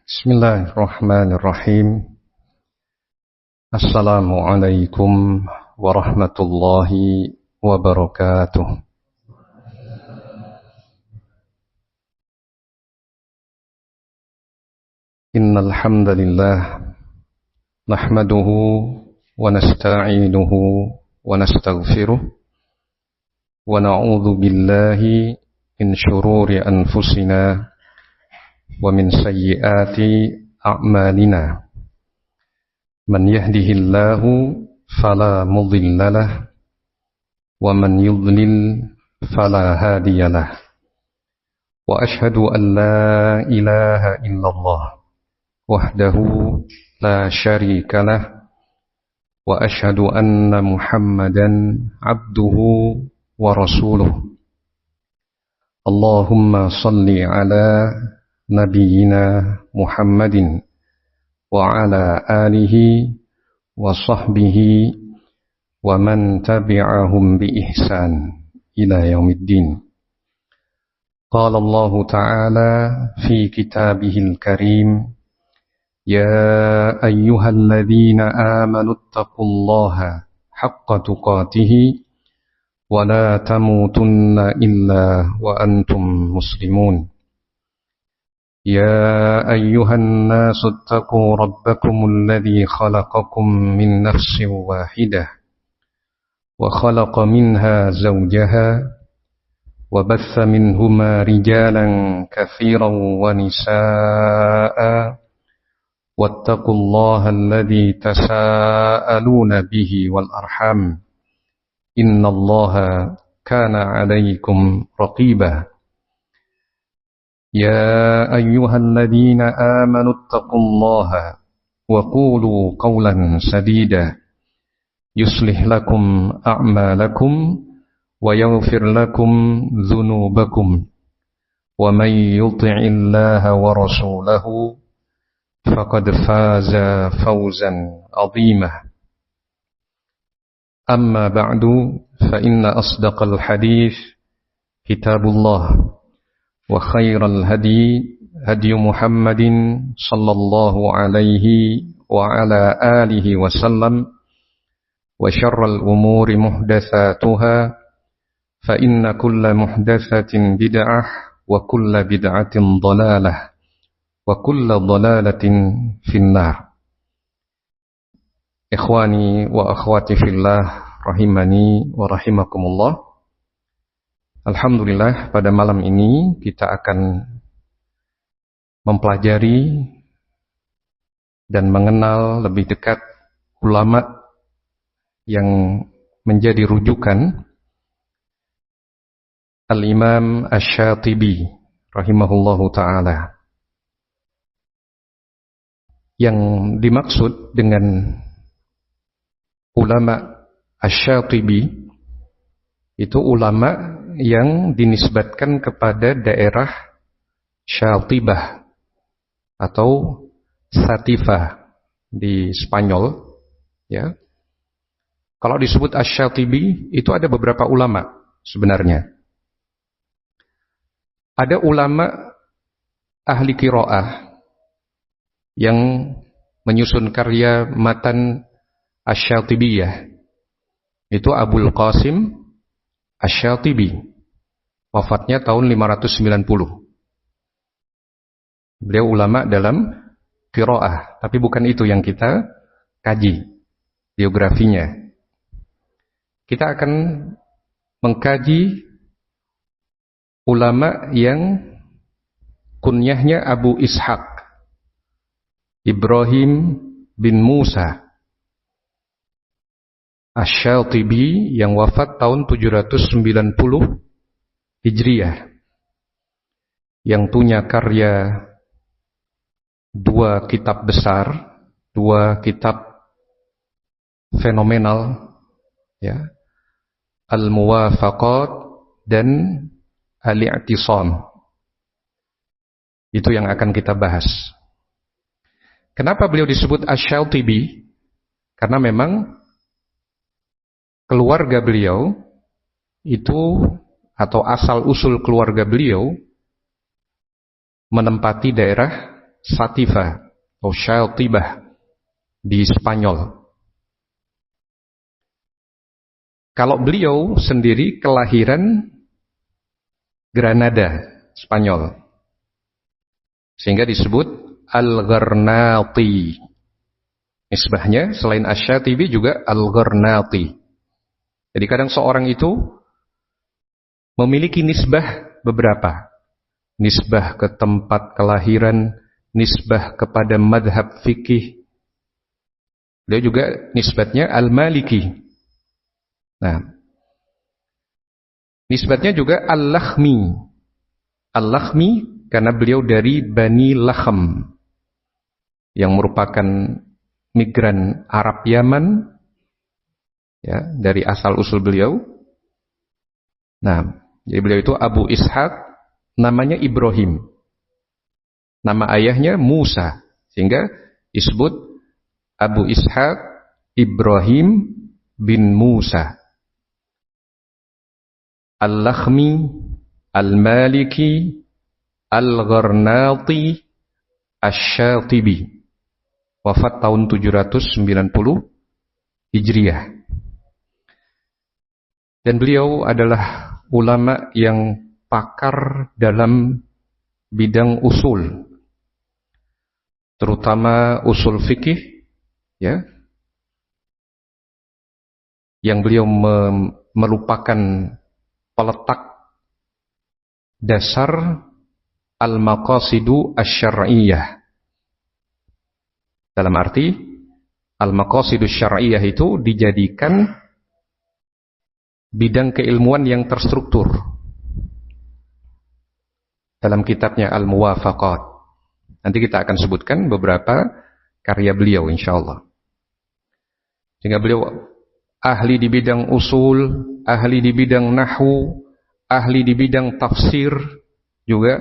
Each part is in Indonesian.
Bismillahirrahmanirrahim. Assalamualaikum warahmatullahi wabarakatuh. Innal hamdalillah nahmaduhu wa nasta'inuhu wa nastaghfiruh wa na'udzu billahi min shururi anfusina wa min sayyiati a'malina. Man yahdihillahu fala mudilla lahu wa man yudlil fala hadiya lahu. Wa ashhadu an la ilaha illallah wahdahu la syarika lahu wa ashhadu anna Muhammadan abduhu wa rasuluh. Allahumma salli ala Nabiyyina Muhammadin wa ala alihi wa sahbihi wa man tabi'ahum bi ihsan ila yaumiddin. Qala Allah Ta'ala fi kitabihil karim, ya ayyuhalladzina amanu taqullaha haqqa tuqatih wa la tamutunna illa wa antum muslimun. يا أيها الناس اتقوا ربكم الذي خلقكم من نفس واحدة وخلق منها زوجها وبث منهما رجالا كثيرا ونساء واتقوا الله الذي تساءلون به والأرحام إن الله كان عليكم رقيبا. يا أيها الذين آمنوا اتقوا الله وقولوا قولا سديدا يصلح لكم أعمالكم ويغفر لكم ذنوبكم ومن يطع الله ورسوله فقد فاز فوزا عظيما. أما بعد فإن أصدق الحديث كتاب الله وخير الهدي هدي محمد صلى الله عليه وعلى آله وسلم وشر الأمور محدثاتها فإن كل محدثة بدعة وكل بدعة ضلالة وكل ضلالة في النار. إخواني وأخواتي في الله rahimani wa rahimakumullah. Alhamdulillah, pada malam ini kita akan mempelajari dan mengenal lebih dekat ulama yang menjadi rujukan Al-Imam Asy-Syatibi rahimahullahu ta'ala. Yang dimaksud dengan ulama Asy-Syatibi itu ulama yang dinisbatkan kepada daerah Syatibah atau Satifah di Spanyol, ya. Kalau disebut Asy-Syatibi itu ada beberapa ulama sebenarnya. Ada ulama ahli qiraah yang menyusun karya matan Asy-Syatibiyah. Itu Abul Qasim Asy-Syatibi, wafatnya tahun 590. Beliau ulama dalam qiraah, tapi bukan itu yang kita kaji biografinya. Kita akan mengkaji ulama yang kunyahnya Abu Ishaq Ibrahim bin Musa Asy-Syatibi yang wafat tahun 790 Hijriah, yang punya karya dua kitab besar, dua kitab fenomenal, ya, Al-Muwafaqat dan Al-I'tisam. Itu yang akan kita bahas. Kenapa beliau disebut Asy-Syatibi? Karena memang keluarga beliau itu, atau asal-usul keluarga beliau menempati daerah Sativa atau Shaltibah di Spanyol. Kalau beliau sendiri kelahiran Granada, Spanyol. Sehingga disebut Al-Gharnati. Nisbahnya selain Asy-Syatibi juga Al-Gharnati. Jadi kadang seorang itu memiliki nisbah beberapa. Nisbah ke tempat kelahiran, nisbah kepada madhab fikih. Dia juga nisbatnya Al-Maliki. Nah, nisbatnya juga Al-Lakhmi. Al-Lakhmi karena beliau dari Bani Lakhm, yang merupakan migran Arab Yaman, ya, dari asal-usul beliau. Nah, jadi beliau itu Abu Ishaq, namanya Ibrahim. Nama ayahnya Musa, sehingga disebut Abu Ishaq Ibrahim bin Musa. Al-Lakhmi, Al-Maliki, Al-Gharnati, Asy-Syatibi. Wafat tahun 790 Hijriah. Dan beliau adalah ulama yang pakar dalam bidang usul, terutama usul fikih, ya, yang beliau merupakan peletak dasar al-maqasidu asy-syar'iyyah. Dalam arti al-maqasidu asy-syar'iyyah itu dijadikan bidang keilmuan yang terstruktur. Dalam kitabnya Al-Muwafaqat. Nanti kita akan sebutkan beberapa karya beliau insyaallah. Sehingga beliau ahli di bidang usul, ahli di bidang nahwu, ahli di bidang tafsir juga.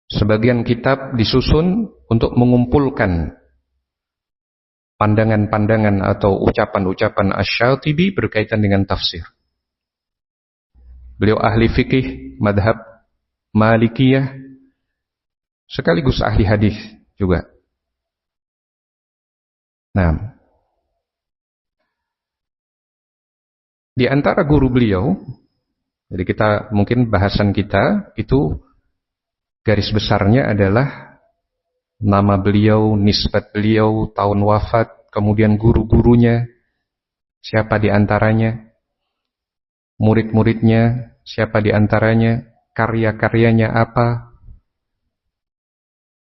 Sebagian kitab disusun untuk mengumpulkan pandangan-pandangan atau ucapan-ucapan Asy-Syatibi berkaitan dengan tafsir. Beliau ahli fikih madhab Malikiyah, sekaligus ahli hadis juga. Nah, di antara guru beliau, jadi kita mungkin bahasan kita itu garis besarnya adalah nama beliau, nisbat beliau, tahun wafat, kemudian guru-gurunya, siapa di antaranya, murid-muridnya, siapa di antaranya, karya-karyanya apa,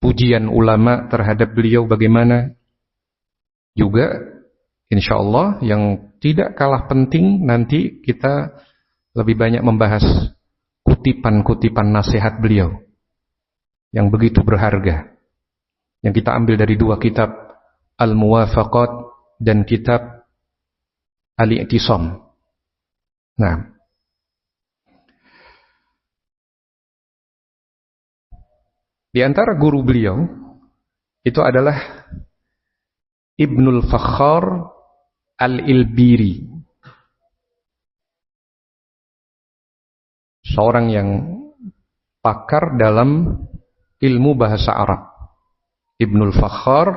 pujian ulama terhadap beliau bagaimana. Juga insyaallah yang tidak kalah penting, nanti kita lebih banyak membahas kutipan-kutipan nasihat beliau yang begitu berharga, yang kita ambil dari dua kitab, Al-Muwafaqat dan kitab Al-I'tisam. Nah, di antara guru beliau itu adalah Ibnul Fakhar Al-Ilbiri, seorang yang pakar dalam ilmu bahasa Arab. Ibnul Fakhar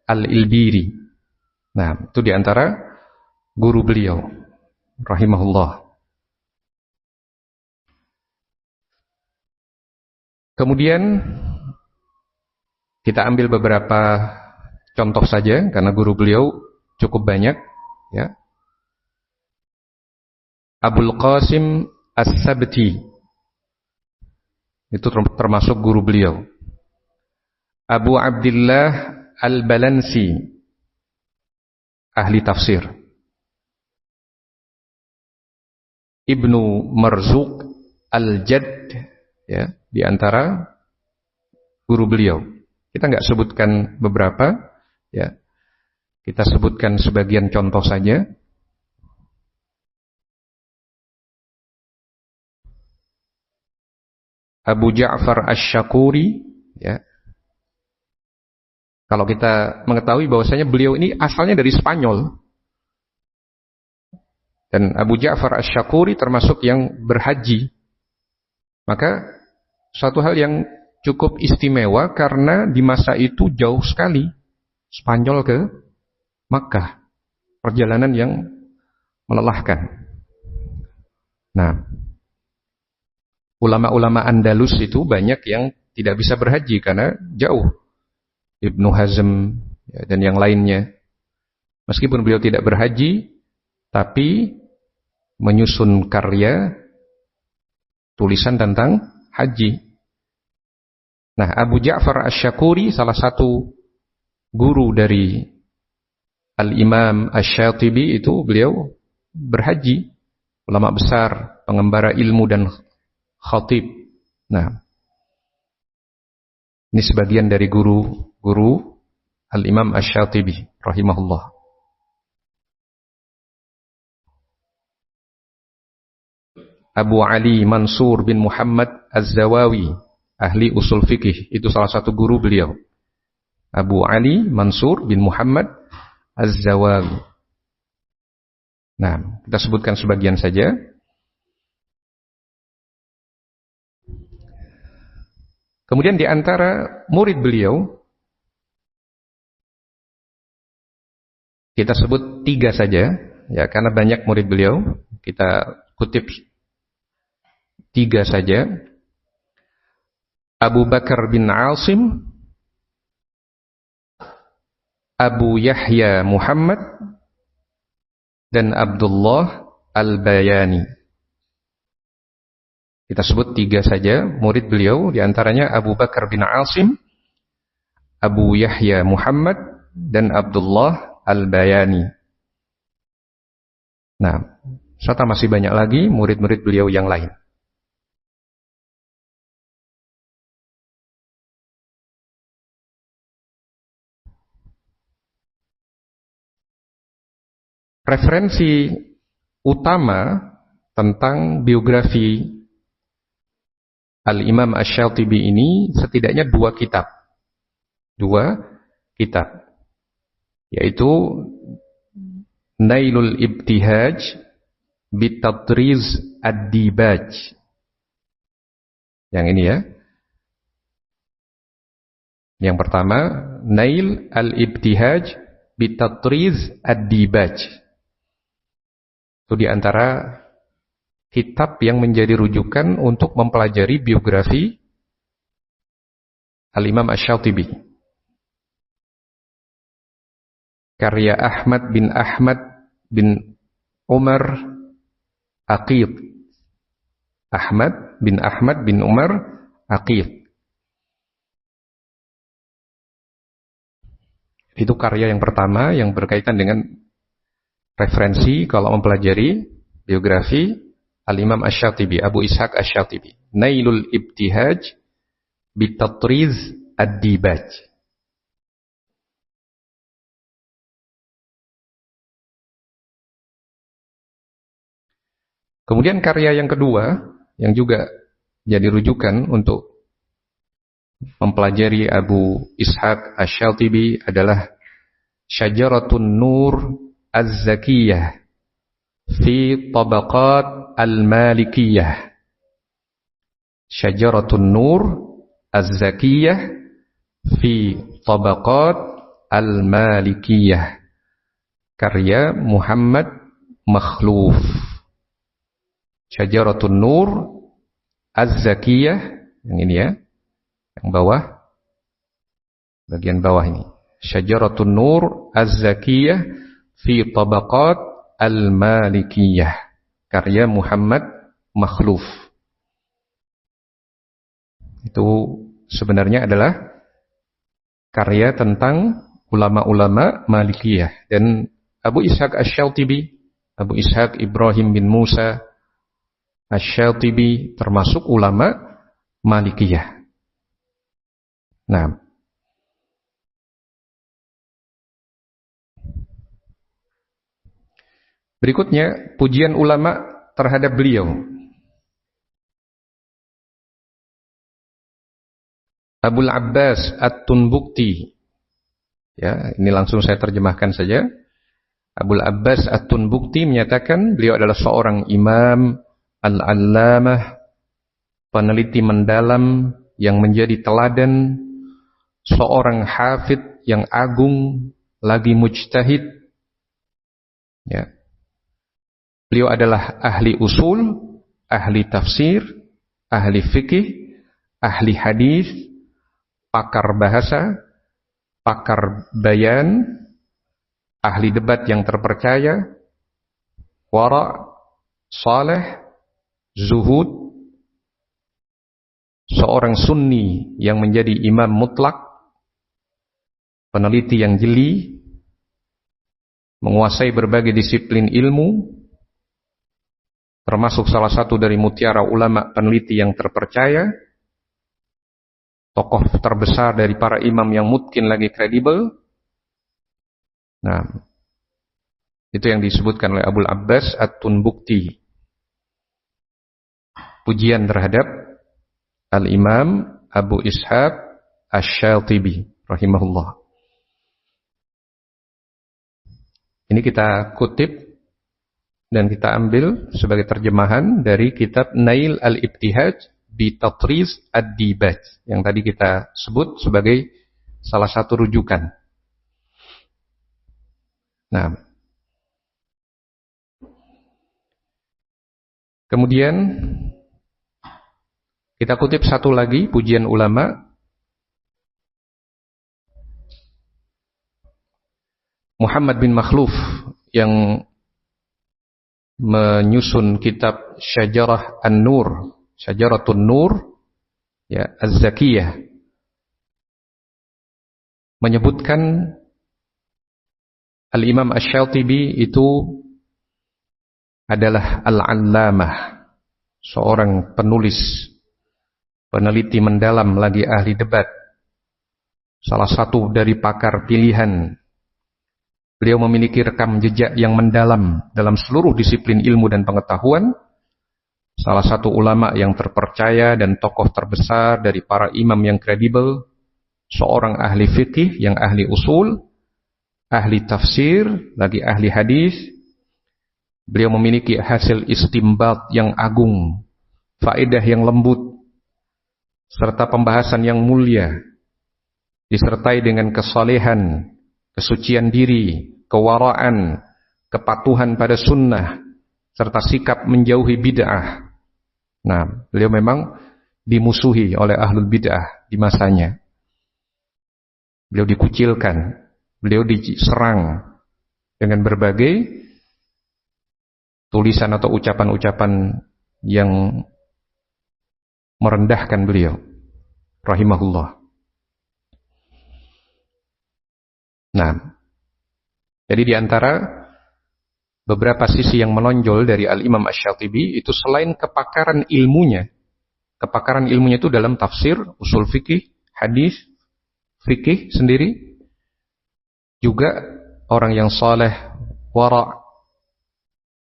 Al-Ilbiri. Nah, itu di antara guru beliau rahimahullah. Kemudian kita ambil beberapa contoh saja karena guru beliau cukup banyak, ya. Abul Qasim As-Sabti itu termasuk guru beliau. Abu Abdillah Al-Balansi, ahli tafsir. Ibnu Marzuq Al-Jadd, ya, di antara guru beliau. Kita nggak sebutkan beberapa, ya. Kita sebutkan sebagian contoh saja. Abu Ja'far Asy-Syakuri, ya. Kalau kita mengetahui bahwasanya beliau ini asalnya dari Spanyol. Dan Abu Ja'far Asy-Syakuri termasuk yang berhaji. Maka suatu hal yang cukup istimewa karena di masa itu jauh sekali Spanyol ke Makkah. Perjalanan yang melelahkan. Nah, ulama-ulama Andalus itu banyak yang tidak bisa berhaji karena jauh. Ibnu Hazm ya, dan yang lainnya. Meskipun beliau tidak berhaji, tapi menyusun karya tulisan tentang haji. Nah, Abu Ja'far Asy-Syakuri, salah satu guru dari Al-Imam Asy-Syatibi itu, beliau berhaji, ulama besar, pengembara ilmu dan khatib. Nah, ini sebagian dari guru Al-Imam Asy-Syatibi rahimahullah. Abu Ali Mansur bin Muhammad Az-Zawawi, ahli usul fikih, itu salah satu guru beliau. Abu Ali Mansur bin Muhammad Az-Zawawi. Nah, kita sebutkan sebagian saja. Kemudian di antara murid beliau, kita sebut 3 saja, ya, karena banyak murid beliau, kita kutip 3 saja. Abu Bakar bin Asim, Abu Yahya Muhammad, dan Abdullah Al-Bayani. Kita sebut 3 saja murid beliau, diantaranya Abu Bakar bin Asim, Abu Yahya Muhammad, dan Abdullah Al-Bayani. Nah, serta masih banyak lagi murid-murid beliau yang lain. Referensi utama tentang biografi Al-Imam Asy-Syatibi ini setidaknya 2 kitab. 2 kitab. Yaitu Nailul Ibtihaj Bitatriz Ad-Dibaj. Yang ini ya. Yang pertama, Nail Al-Ibtihaj Bitatriz Ad-Dibaj. Itu di antara kitab yang menjadi rujukan untuk mempelajari biografi Al-Imam Asy-Syatibi. Karya Ahmad bin Umar Aqid. Ahmad bin Umar Aqid. Itu karya yang pertama yang berkaitan dengan referensi kalau mempelajari biografi Al-Imam Asy-Syatibi, Abu Ishaq Asy-Syatibi. Nailul Ibtihaj Bitatriz Ad-Dibaj. Kemudian karya yang kedua yang juga jadi rujukan untuk mempelajari Abu Ishaq Asy-Syatibi adalah Syajaratun Nur Az-Zakiyah fi Tabaqat Al-Malikiyah. Syajaratun Nur Az-Zakiyah fi Tabaqat Al-Malikiyah. Karya Muhammad Makhluf. Syajaratun Nur Az-Zakiyah, yang ini ya, yang bawah, bagian bawah ini. Syajaratun Nur Az-Zakiyah fi Tabaqat Al-Malikiyah. Karya Muhammad Makhluf. Itu sebenarnya adalah karya tentang ulama-ulama Malikiyah. Dan Abu Ishaq Asy-Syatibi, Abu Ishaq Ibrahim bin Musa Asy-Syatibi termasuk ulama Malikiyah. Nah, berikutnya pujian ulama terhadap beliau. Abul Abbas At-Tunbukti. Ya, ini langsung saya terjemahkan saja. Abul Abbas At-Tunbukti menyatakan beliau adalah seorang imam al-allamah, peneliti mendalam yang menjadi teladan seorang hafidh yang agung lagi mujtahid. Ya. Beliau adalah ahli usul, ahli tafsir, ahli fikih, ahli hadis, pakar bahasa, pakar bayan, ahli debat yang terpercaya, wara', saleh, zuhud, seorang sunni yang menjadi imam mutlak, peneliti yang jeli, menguasai berbagai disiplin ilmu, termasuk salah satu dari mutiara ulama peneliti yang terpercaya, tokoh terbesar dari para imam yang mungkin lagi kredibel. Nah, itu yang disebutkan oleh Abul Abbas At-Tunbukti. Pujian terhadap Al-Imam Abu Ishaq Asy-Syatibi rahimahullah. Ini kita kutip dan kita ambil sebagai terjemahan dari kitab Nail al-Ibtihaj bi Tatriz ad-Dibaj yang tadi kita sebut sebagai salah satu rujukan. Nah, kemudian kita kutip satu lagi pujian ulama Muhammad bin Makhluf yang menyusun kitab Syajarah An-Nur, Syajaratun Nur, ya, Az-Zakiyah, menyebutkan Al-Imam Asy-Syatibi itu adalah Al-Allamah, seorang penulis, peneliti mendalam lagi ahli debat, salah satu dari pakar pilihan. Beliau memiliki rekam jejak yang mendalam dalam seluruh disiplin ilmu dan pengetahuan. Salah satu ulama yang terpercaya dan tokoh terbesar dari para imam yang kredibel. Seorang ahli fikih yang ahli usul, ahli tafsir, lagi ahli hadis. Beliau memiliki hasil istimbat yang agung, faedah yang lembut, serta pembahasan yang mulia, disertai dengan kesalehan, kesucian diri, kewaraan, kepatuhan pada sunnah, serta sikap menjauhi bid'ah. Nah, beliau memang dimusuhi oleh ahlul bid'ah di masanya. Beliau dikucilkan, beliau diserang dengan berbagai tulisan atau ucapan-ucapan yang merendahkan beliau, rahimahullah. Nah, jadi di antara beberapa sisi yang menonjol dari Al-Imam Asy-Syatibi itu selain kepakaran ilmunya itu dalam tafsir, usul fikih, hadis, fikih sendiri, juga orang yang saleh, wara'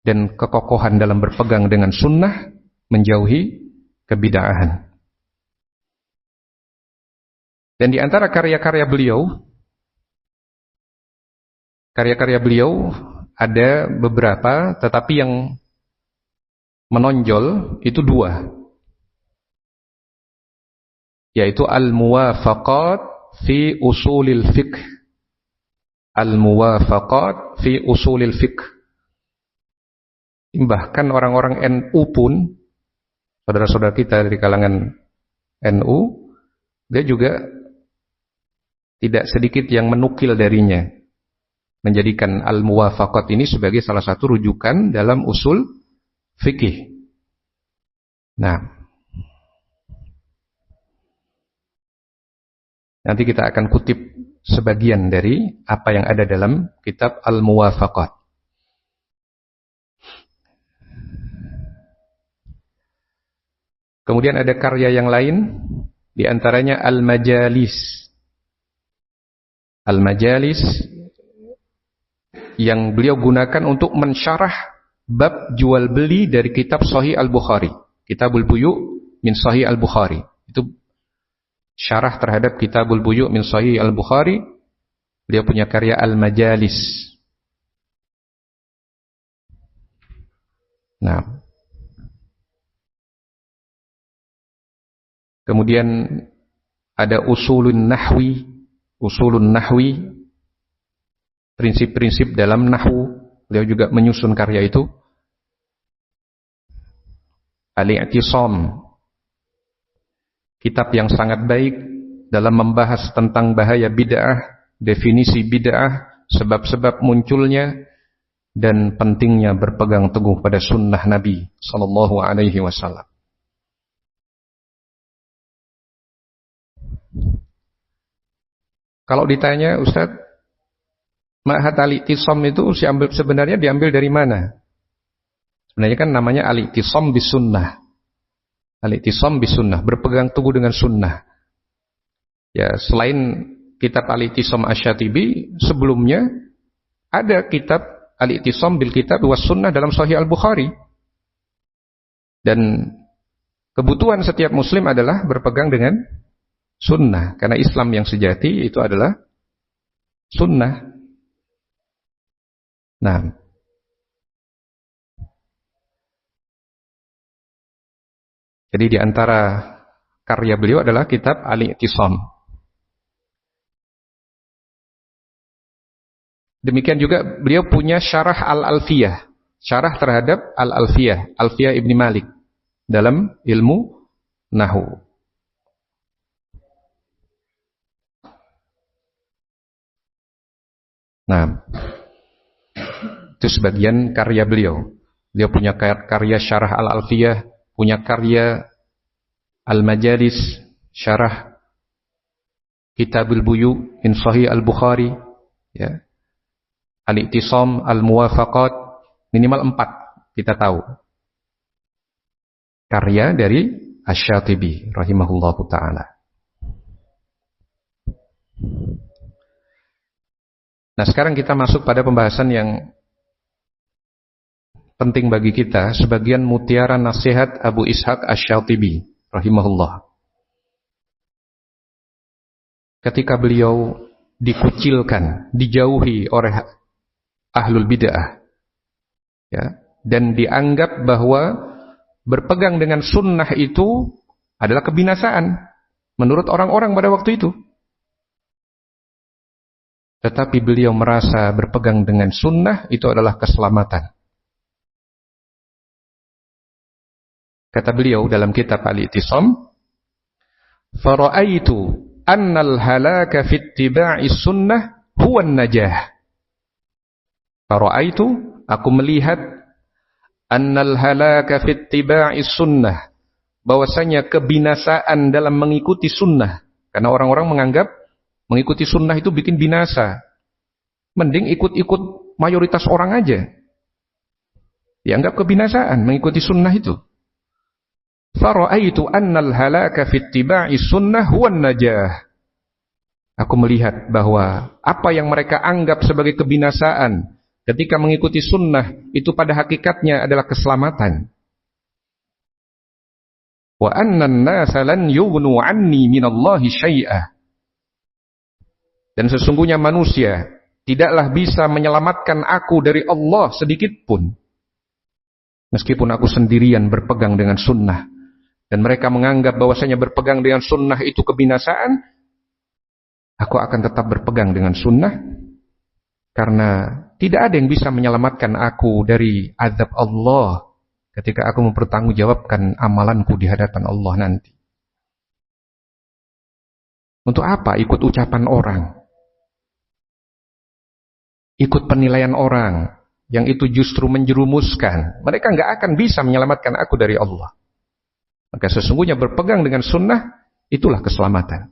dan kekokohan dalam berpegang dengan sunnah, menjauhi kebid'ahan. Dan di antara karya-karya beliau ada beberapa, tetapi yang menonjol itu dua, yaitu Al-Muwafaqat fi Usulil Fiqh. Al-Muwafaqat fi Usulil Fiqh. Bahkan orang-orang NU pun, saudara-saudara kita dari kalangan NU, dia juga tidak sedikit yang menukil darinya, menjadikan Al-Muwafaqat ini sebagai salah satu rujukan dalam usul fikih. Nah, nanti kita akan kutip sebagian dari apa yang ada dalam kitab Al-Muwafaqat. Kemudian ada karya yang lain, di antaranya Al-Majalis. Al-Majalis yang beliau gunakan untuk mensyarah bab jual beli dari kitab Sahih Al-Bukhari, Kitabul Buyu' min Sahih Al-Bukhari. Itu syarah terhadap Kitabul Buyu' min Sahih Al-Bukhari. Beliau punya karya Al-Majalis. Nah, Kemudian ada usulun nahwi, prinsip-prinsip dalam nahwu. Beliau juga menyusun karya itu. Al-I'tisam, kitab yang sangat baik dalam membahas tentang bahaya bid'ah, definisi bid'ah, sebab-sebab munculnya, dan pentingnya berpegang teguh pada sunnah Nabi sallallahu alaihi wasallam. Kalau ditanya, Ustaz, Ma'had Al-I'tisam itu sebenarnya diambil dari mana? Sebenarnya kan namanya Al-I'tisam bis sunnah. Al-I'tisam bis sunnah, berpegang teguh dengan sunnah. Ya, selain kitab Al-I'tisam Asy-Syatibi, sebelumnya ada kitab Al-I'tisam bil kitab was sunnah dalam Sahih Al-Bukhari. Dan kebutuhan setiap muslim adalah berpegang dengan sunnah, karena Islam yang sejati itu adalah sunnah. Nah, jadi di antara karya beliau adalah kitab Al-I'tisam. Demikian juga beliau punya syarah Al-Alfiyah, syarah terhadap Al-Alfiyah, Alfiyah Ibni Malik dalam ilmu nahwu. Nah, itu sebagian karya beliau. Beliau punya karya syarah Al-Alfiyah, punya karya Al-Majalis, syarah Kitabul Buyu in Sahih Al-Bukhari, ya. Al-I'tisam, Al-Muwafaqat, minimal 4 kita tahu. Karya dari Asy-Syatibi rahimahullahu ta'ala. Nah, sekarang kita masuk pada pembahasan yang penting bagi kita, sebagian mutiara nasihat Abu Ishaq Asy-Syatibi rahimahullah. Ketika beliau dikucilkan, dijauhi oleh ahlul bid'ah, ya, dan dianggap bahwa berpegang dengan sunnah itu adalah kebinasaan menurut orang-orang pada waktu itu. Tetapi beliau merasa berpegang dengan sunnah itu adalah keselamatan. Kata beliau dalam kitab Al-I'tisam, "Fara'aitu annal halaka fi ittiba'i sunnah huwa an-najah." Fara'aitu, aku melihat, annal halaka fi ittiba'i sunnah, bahwasanya kebinasaan dalam mengikuti sunnah, karena orang-orang menganggap mengikuti sunnah itu bikin binasa. Mending ikut-ikut mayoritas orang aja. Dianggap kebinasaan mengikuti sunnah itu. Fara'aitu annal halaka fi ittiba'i sunnah huwa an-najah. Aku melihat bahwa apa yang mereka anggap sebagai kebinasaan ketika mengikuti sunnah itu pada hakikatnya adalah keselamatan. Wa annan nasa lan yughnu anni minallahi syai'a. Dan sesungguhnya manusia tidaklah bisa menyelamatkan aku dari Allah sedikit pun. Meskipun aku sendirian berpegang dengan sunnah. Dan mereka menganggap bahwasanya berpegang dengan sunnah itu kebinasaan, aku akan tetap berpegang dengan sunnah. Karena tidak ada yang bisa menyelamatkan aku dari azab Allah ketika aku mempertanggungjawabkan amalanku di hadapan Allah nanti. Untuk apa ikut ucapan orang? Ikut penilaian orang yang itu justru menjerumuskan. Mereka nggak akan bisa menyelamatkan aku dari Allah. Maka sesungguhnya berpegang dengan sunnah itulah keselamatan.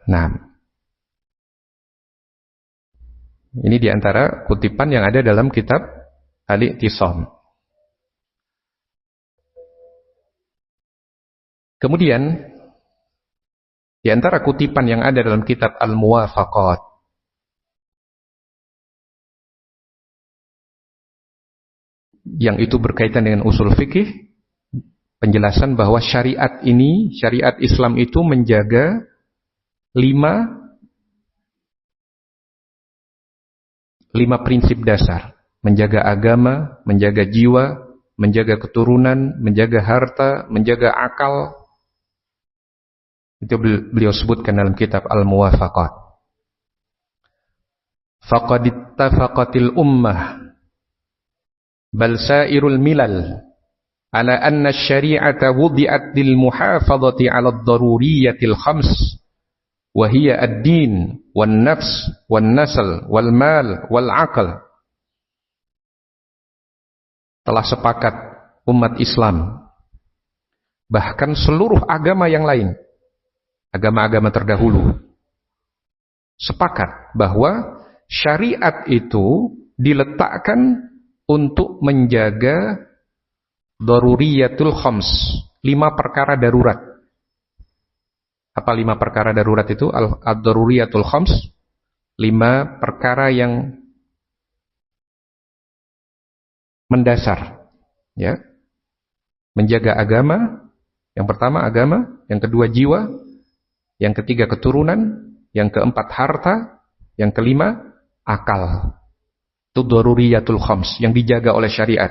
Nah, ini diantara kutipan yang ada dalam kitab Al-I'tisam. Kemudian di antara kutipan yang ada dalam kitab Al-Muwafaqat, yang itu berkaitan dengan usul fikih, penjelasan bahwa syariat ini, syariat Islam itu menjaga 5 prinsip dasar. Menjaga agama, menjaga jiwa, menjaga keturunan, menjaga harta, menjaga akal. Itu beliau sebutkan dalam kitab Al-Muwafaqat. Faqad ittafaqatil ummah bal sairul milal ala anna asy-syari'ata wudi'at lil muhafadhati 'ala ad-daruriyatil khams wa hiya ad-din wan nafs wan nasl wal mal wal 'aql. Telah sepakat umat Islam, bahkan seluruh agama yang lain, agama-agama terdahulu, sepakat bahwa syariat itu diletakkan untuk menjaga daruriyatul khams, 5 perkara darurat. Apa 5 perkara darurat itu? Ad-daruriyatul khams, 5 perkara yang mendasar, ya. Menjaga agama, yang pertama agama, yang kedua jiwa, yang ketiga keturunan, yang keempat harta, yang kelima akal. Itu daruriyatul khams yang dijaga oleh syariat.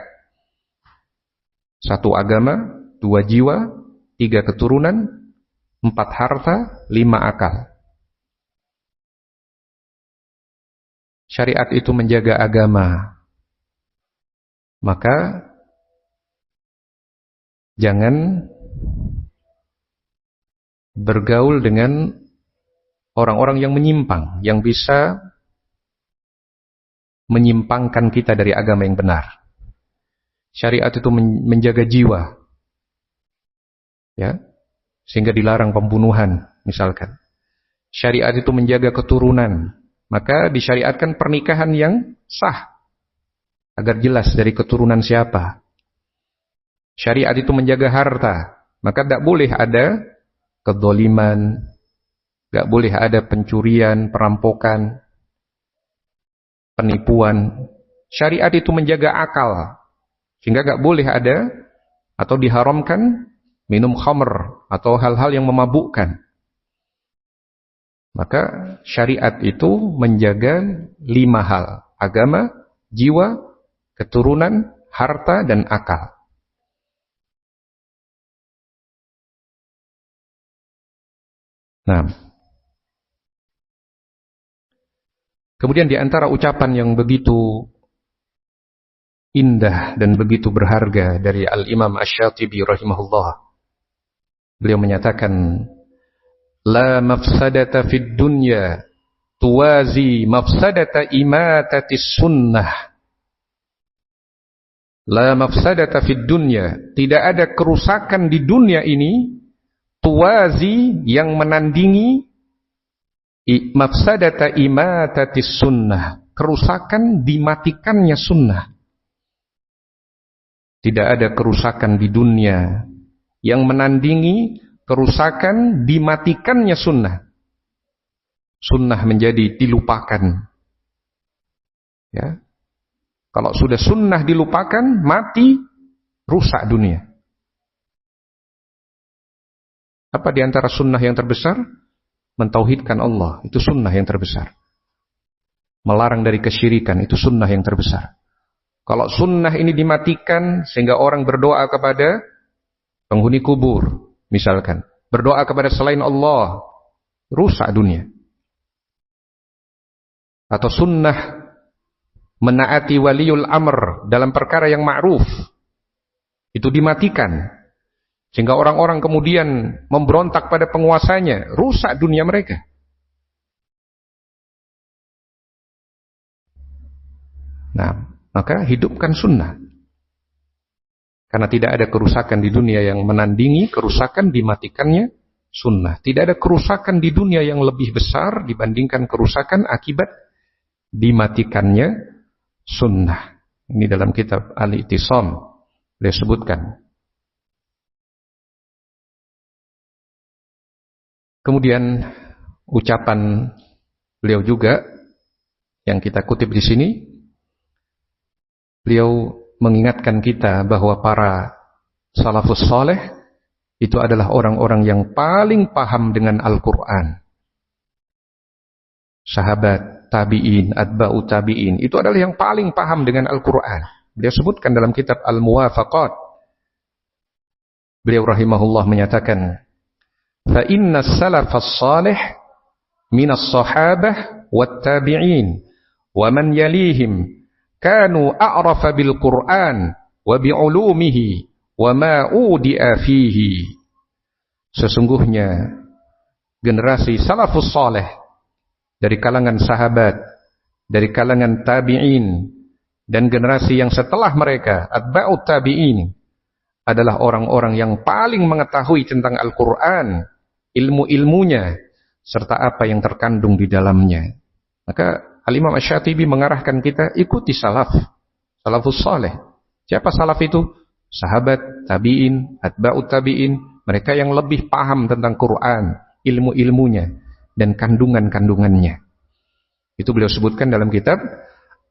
1 agama, 2 jiwa, 3 keturunan, 4 harta, 5 akal. Syariat itu menjaga agama. Maka jangan bergaul dengan orang-orang yang menyimpang, yang bisa menyimpangkan kita dari agama yang benar. Syariat itu menjaga jiwa, ya, sehingga dilarang pembunuhan, misalkan. Syariat itu menjaga keturunan, maka disyariatkan pernikahan yang sah, agar jelas dari keturunan siapa. Syariat itu menjaga harta, maka tidak boleh ada kedzaliman, tidak boleh ada pencurian, perampokan, penipuan. Syariat itu menjaga akal, sehingga tidak boleh ada atau diharamkan minum khamr atau hal-hal yang memabukkan. Maka syariat itu menjaga 5 hal: agama, jiwa, keturunan, harta, dan akal. Nah, kemudian di antara ucapan yang begitu indah dan begitu berharga dari Al-Imam Asy-Syatibi rahimahullah, beliau menyatakan, la mafsadata fid dunya tuwazi mafsadata imatatis sunnah. La mafsadata fid dunya, tidak ada kerusakan di dunia ini tuwazi yang menandingi mafsadata imatatis sunnah, kerusakan dimatikannya sunnah. Tidak ada kerusakan di dunia yang menandingi kerusakan dimatikannya sunnah. Sunnah menjadi dilupakan, ya. Kalau sudah sunnah dilupakan, mati, rusak dunia. Apa di antara sunnah yang terbesar? Mentauhidkan Allah, itu sunnah yang terbesar. Melarang dari kesyirikan, itu sunnah yang terbesar. Kalau sunnah ini dimatikan, sehingga orang berdoa kepada penghuni kubur, misalkan, berdoa kepada selain Allah, rusak dunia. Atau sunnah menaati waliul amr dalam perkara yang ma'ruf, itu dimatikan, sehingga orang-orang kemudian memberontak pada penguasanya, rusak dunia mereka. Nah, maka hidupkan sunnah, karena tidak ada kerusakan di dunia yang menandingi kerusakan dimatikannya sunnah. Tidak ada kerusakan di dunia yang lebih besar dibandingkan kerusakan akibat dimatikannya sunnah. Ini dalam kitab Al-I'tisam beliau sebutkan. Kemudian ucapan beliau juga yang kita kutip di sini, beliau mengingatkan kita bahwa para salafus saleh itu adalah orang-orang yang paling paham dengan Al-Quran. Sahabat, tabi'in, atba'u tabi'in, itu adalah yang paling paham dengan Al-Quran. Beliau sebutkan dalam kitab Al-Muwafaqat. Beliau rahimahullah menyatakan, "Fa inna as-salafas salih minas sahabah wat tabi'in wa man yalihim kanu a'rafa bil Qur'an wa bi 'ulumihi wa ma udi'a fihi." Sesungguhnya generasi salafus salih dari kalangan sahabat, dari kalangan tabi'in, dan generasi yang setelah mereka, atba'ut tabi'in, adalah orang-orang yang paling mengetahui tentang Al-Quran, ilmu-ilmunya, serta apa yang terkandung di dalamnya. Maka Al-Imam Asy-Syatibi mengarahkan kita, ikuti salafus salih. Siapa salaf itu? Sahabat, tabi'in, atba'ut tabi'in, mereka yang lebih paham tentang Quran, ilmu-ilmunya, dan kandungan-kandungannya. Itu beliau sebutkan dalam kitab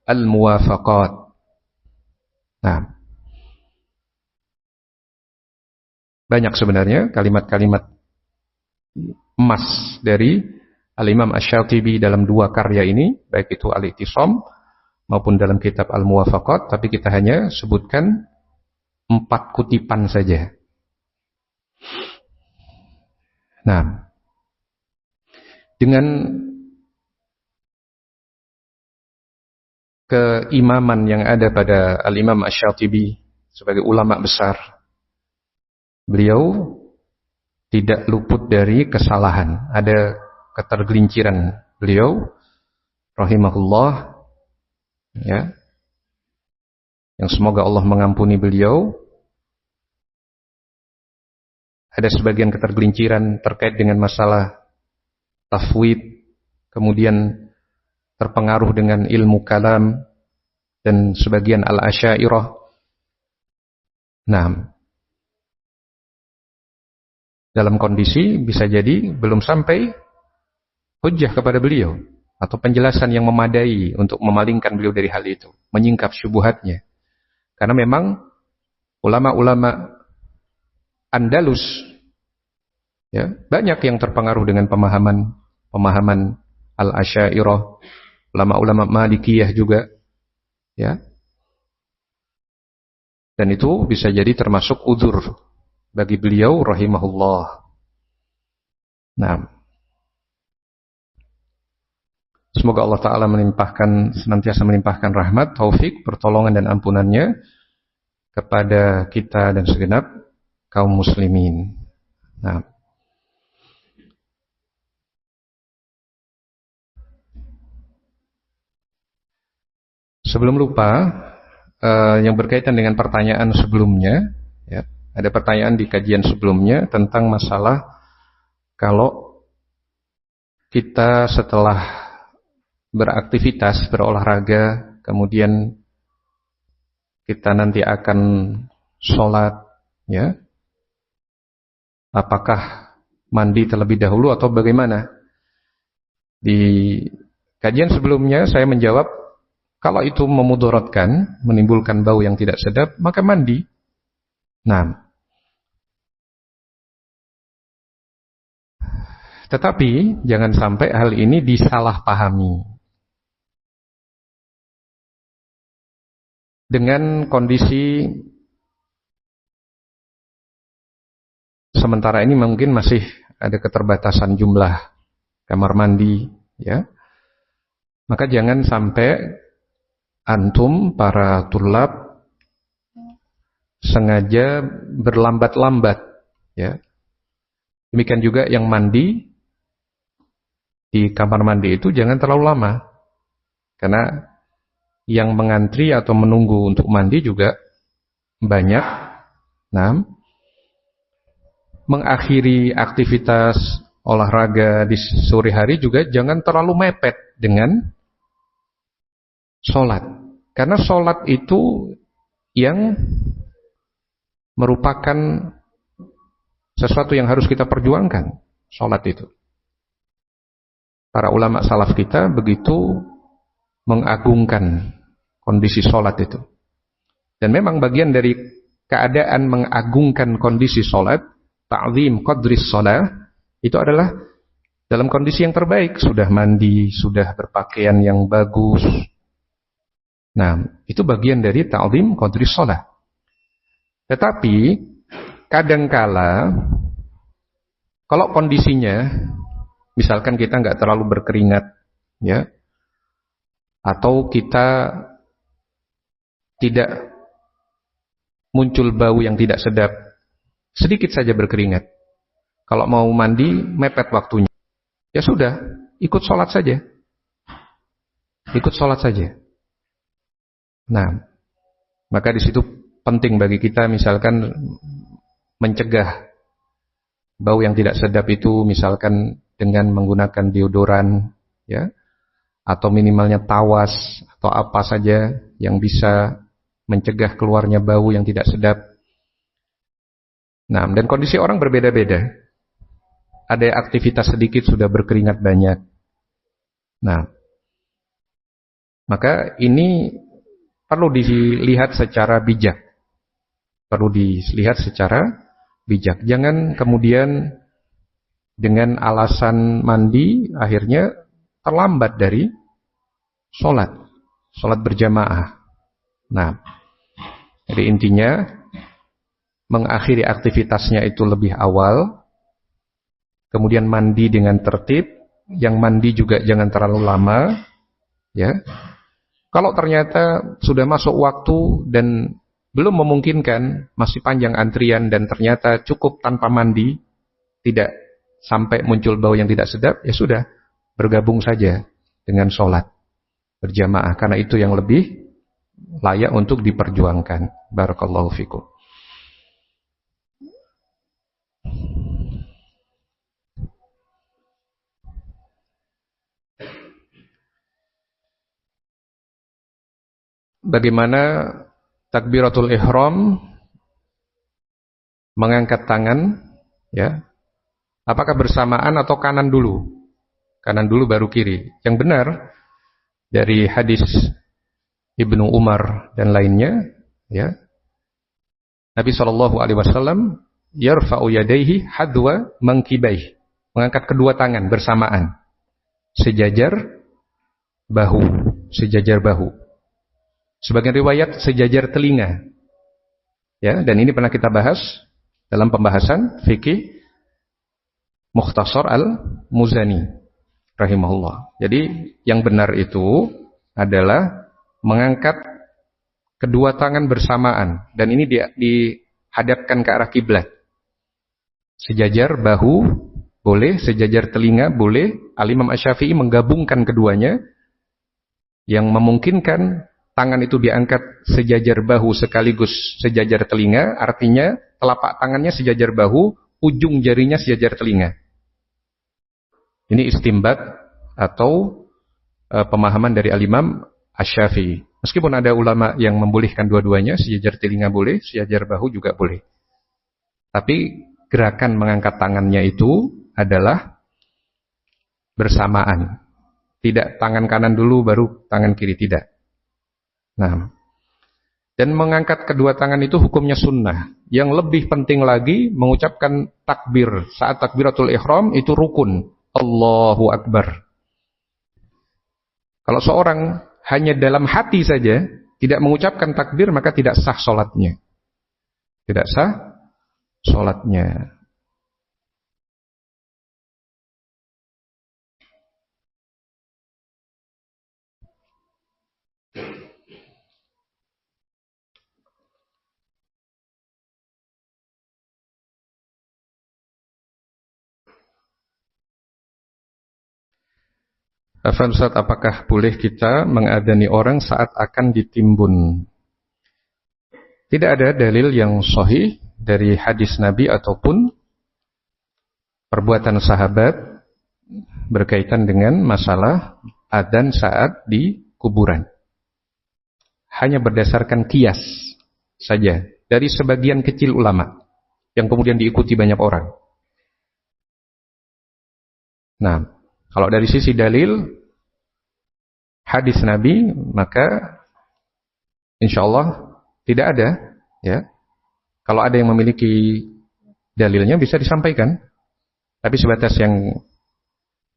Al-Muwafaqat. Nah, banyak sebenarnya kalimat-kalimat emas dari Al-Imam Asy-Syatibi dalam dua karya ini, baik itu Al-I'tisam maupun dalam kitab Al-Muwafaqat, tapi kita hanya sebutkan 4 kutipan saja. Nah, dengan keimaman yang ada pada Al-Imam Asy-Syatibi sebagai ulama besar, beliau tidak luput dari kesalahan. Ada ketergelinciran beliau rahimahullah, ya, yang semoga Allah mengampuni beliau. Ada sebagian ketergelinciran terkait dengan masalah tafwid, kemudian terpengaruh dengan ilmu kalam, dan sebagian al-Asy'ariyah. Nah, dalam kondisi bisa jadi belum sampai hujjah kepada beliau, atau penjelasan yang memadai untuk memalingkan beliau dari hal itu, menyingkap syubhatnya. Karena memang ulama-ulama Andalus, ya, banyak yang terpengaruh dengan pemahaman al-Asy'ariyah, ulama-ulama Malikiyah juga, ya. Dan itu bisa jadi termasuk udzur bagi beliau rahimahullah. Nah, semoga Allah Ta'ala senantiasa menimpahkan rahmat, taufik, pertolongan dan ampunannya kepada kita dan segenap kaum muslimin. Nah, sebelum lupa, yang berkaitan dengan pertanyaan sebelumnya, ya, ada pertanyaan di kajian sebelumnya tentang masalah kalau kita setelah beraktivitas, berolahraga, kemudian kita nanti akan sholat, ya, apakah mandi terlebih dahulu atau bagaimana? Di kajian sebelumnya saya menjawab, kalau itu memudaratkan, menimbulkan bau yang tidak sedap, maka mandi. Nah, tetapi jangan sampai hal ini disalahpahami. Dengan kondisi sementara ini mungkin masih ada keterbatasan jumlah kamar mandi, ya. Maka jangan sampai antum para tulab sengaja berlambat-lambat, ya. Demikian juga yang mandi di kamar mandi itu jangan terlalu lama, karena yang mengantri atau menunggu untuk mandi juga banyak. Nah, mengakhiri aktivitas olahraga di sore hari juga jangan terlalu mepet dengan sholat, karena sholat itu yang merupakan sesuatu yang harus kita perjuangkan. Sholat itu, para ulama salaf kita begitu mengagungkan kondisi sholat itu. Dan memang bagian dari keadaan mengagungkan kondisi sholat, ta'zim qadris sholat, itu adalah dalam kondisi yang terbaik. Sudah mandi, sudah berpakaian yang bagus, Nah, itu bagian dari ta'zim qadri shalah. Tetapi kadangkala kalau kondisinya misalkan kita nggak terlalu berkeringat, ya, atau kita tidak muncul bau yang tidak sedap, sedikit saja berkeringat. Kalau mau mandi mepet waktunya, ya sudah, ikut sholat saja. Ikut sholat saja. Nah, maka di situ penting bagi kita misalkan mencegah bau yang tidak sedap itu misalkan dengan menggunakan deodoran, ya, atau minimalnya tawas atau apa saja yang bisa mencegah keluarnya bau yang tidak sedap. Nah, dan kondisi orang berbeda-beda. Ada aktivitas sedikit sudah berkeringat banyak. Nah, maka ini perlu dilihat secara bijak. Perlu dilihat secara bijak. Jangan kemudian dengan alasan mandi akhirnya terlambat dari sholat berjamaah. Nah, jadi intinya mengakhiri aktivitasnya itu lebih awal, kemudian mandi dengan tertib, yang mandi juga jangan terlalu lama, ya. Kalau ternyata sudah masuk waktu dan belum memungkinkan, masih panjang antrian dan ternyata cukup tanpa mandi, tidak sampai muncul bau yang tidak sedap, ya sudah, bergabung saja dengan sholat berjamaah, karena itu yang lebih layak untuk diperjuangkan. Barakallahu fikum. Bagaimana takbiratul ihram, mengangkat tangan, ya? Apakah bersamaan atau kanan dulu? Kanan dulu baru kiri. Yang benar dari hadis Ibnu Umar dan lainnya, ya. Nabi SAW yarfa'u yadayhi hadwa mankibaih, mengangkat kedua tangan bersamaan, sejajar bahu. Sebagian riwayat sejajar telinga. Ya, dan ini pernah kita bahas dalam pembahasan fikih Mukhtasar Al-Muzani rahimahullah. Jadi yang benar itu adalah mengangkat kedua tangan bersamaan, dan ini dihadapkan ke arah kiblat. Sejajar bahu boleh, sejajar telinga boleh. Al-Imam Asy-Syafi'i menggabungkan keduanya, yang memungkinkan tangan itu diangkat sejajar bahu sekaligus sejajar telinga, artinya telapak tangannya sejajar bahu, ujung jarinya sejajar telinga. Ini istimbat atau pemahaman dari Al-Imam Asy-Syafi'i. Meskipun ada ulama yang membolehkan dua-duanya, sejajar telinga boleh, sejajar bahu juga boleh. Tapi gerakan mengangkat tangannya itu adalah bersamaan. Tidak tangan kanan dulu baru tangan kiri, tidak. Nah, dan mengangkat kedua tangan itu hukumnya sunnah. Yang lebih penting lagi, mengucapkan takbir saat takbiratul ihram itu rukun. Allahu Akbar. Kalau seorang hanya dalam hati saja tidak mengucapkan takbir, maka tidak sah sholatnya. Tidak sah sholatnya. Afwan Ustaz, apakah boleh kita mengadani orang saat akan ditimbun? Tidak ada dalil yang sahih dari hadis Nabi ataupun perbuatan sahabat berkaitan dengan masalah adzan saat di kuburan. Hanya berdasarkan kias saja dari sebagian kecil ulama yang kemudian diikuti banyak orang. Nah, kalau dari sisi dalil hadis Nabi, maka insyaallah tidak ada, ya. Kalau ada yang memiliki dalilnya bisa disampaikan, tapi sebatas yang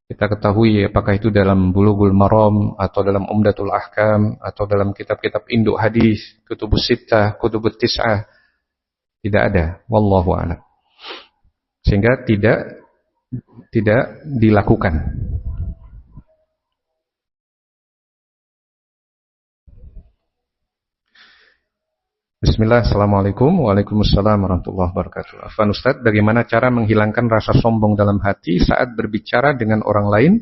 Kita ketahui apakah itu dalam Bulughul Maram atau dalam Umdatul Ahkam atau dalam kitab-kitab induk hadis, Kutubus Sittah, Kutubut Tis'ah, tidak ada. Wallahu a'lam. Sehingga tidak dilakukan. Bismillah, Assalamualaikum. Waalaikumsalam warahmatullahi wabarakatuh. Afwan Ustaz, bagaimana cara menghilangkan rasa sombong dalam hati saat berbicara dengan orang lain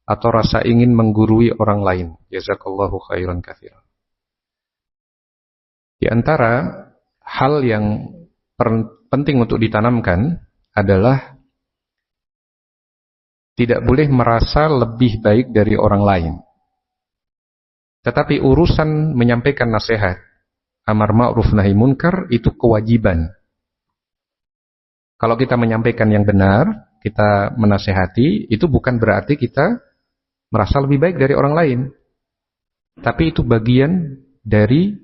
atau rasa ingin menggurui orang lain? Jazakallahu khairan katsiran. Di antara hal yang penting untuk ditanamkan adalah tidak boleh merasa lebih baik dari orang lain. Tetapi urusan menyampaikan nasihat, amar ma'ruf nahi munkar, itu kewajiban. Kalau kita menyampaikan yang benar, kita menasehati, itu bukan berarti kita merasa lebih baik dari orang lain. Tapi itu bagian dari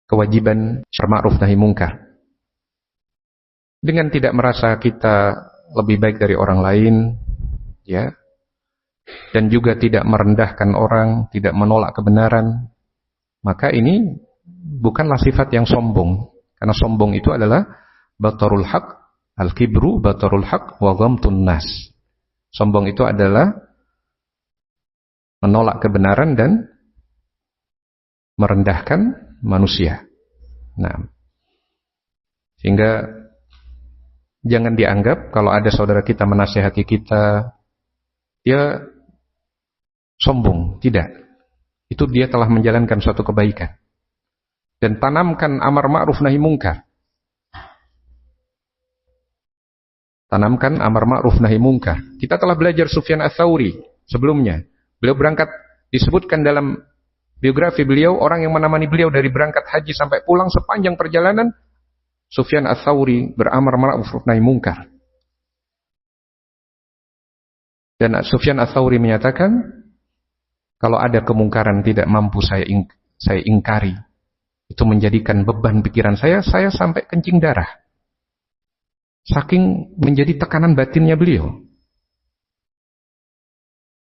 kewajiban amar ma'ruf nahi munkar. Dengan tidak merasa kita lebih baik dari orang lain, ya, dan juga tidak merendahkan orang, tidak menolak kebenaran, maka ini bukanlah sifat yang sombong. Karena sombong itu adalah batarul haq, al-kibru batarul haq wa ghamtun nas. Sombong itu adalah menolak kebenaran dan merendahkan manusia. Nah, sehingga jangan dianggap kalau ada saudara kita menasihati kita, dia sombong. Tidak. Itu dia telah menjalankan suatu kebaikan. Dan tanamkan amar ma'ruf nahi munkar. Tanamkan amar ma'ruf nahi munkar. Kita telah belajar Sufyan Ats-Tsauri sebelumnya. Beliau berangkat, disebutkan dalam biografi beliau, orang yang menemani beliau dari berangkat haji sampai pulang sepanjang perjalanan, Sufyan Ats-Tsauri beramar ma'ruf nahi munkar. Dan Sufyan Ats-Tsauri menyatakan, kalau ada kemungkaran tidak mampu saya ingkari, itu menjadikan beban pikiran saya sampai kencing darah. Saking menjadi tekanan batinnya beliau.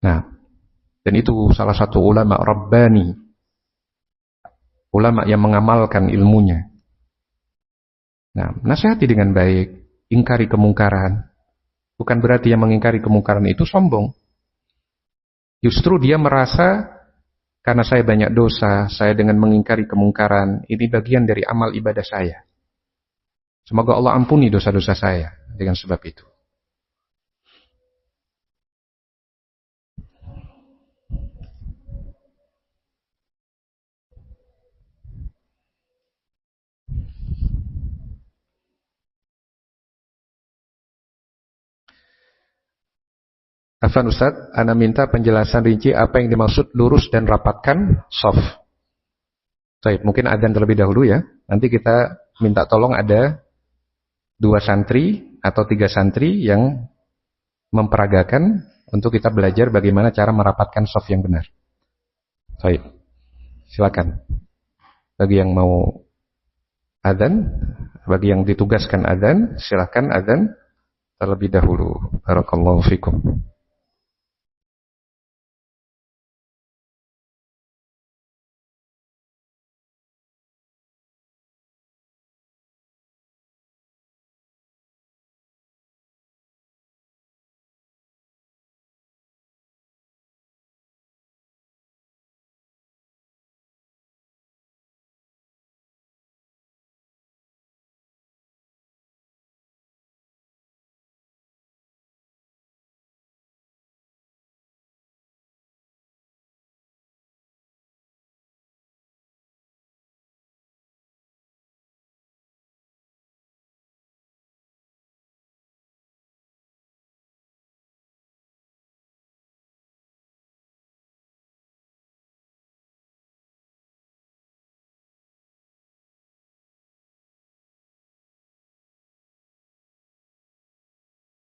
Nah, dan itu salah satu ulama Rabbani. Ulama yang mengamalkan ilmunya. Nah, nasihati dengan baik, ingkari kemungkaran. Bukan berarti yang mengingkari kemungkaran itu sombong. Justru dia merasa, karena saya banyak dosa, saya dengan mengingkari kemungkaran, ini bagian dari amal ibadah saya. Semoga Allah ampuni dosa-dosa saya dengan sebab itu. Afwan Ustaz, Ana minta penjelasan rinci apa yang dimaksud lurus dan rapatkan shaf. Baik, mungkin adzan terlebih dahulu ya. Nanti kita minta tolong ada 2 santri atau 3 santri yang memperagakan untuk kita belajar bagaimana cara merapatkan shaf yang benar. Baik, silakan. Bagi yang mau adzan, bagi yang ditugaskan adzan, silakan adzan terlebih dahulu. Barakallahu fikum.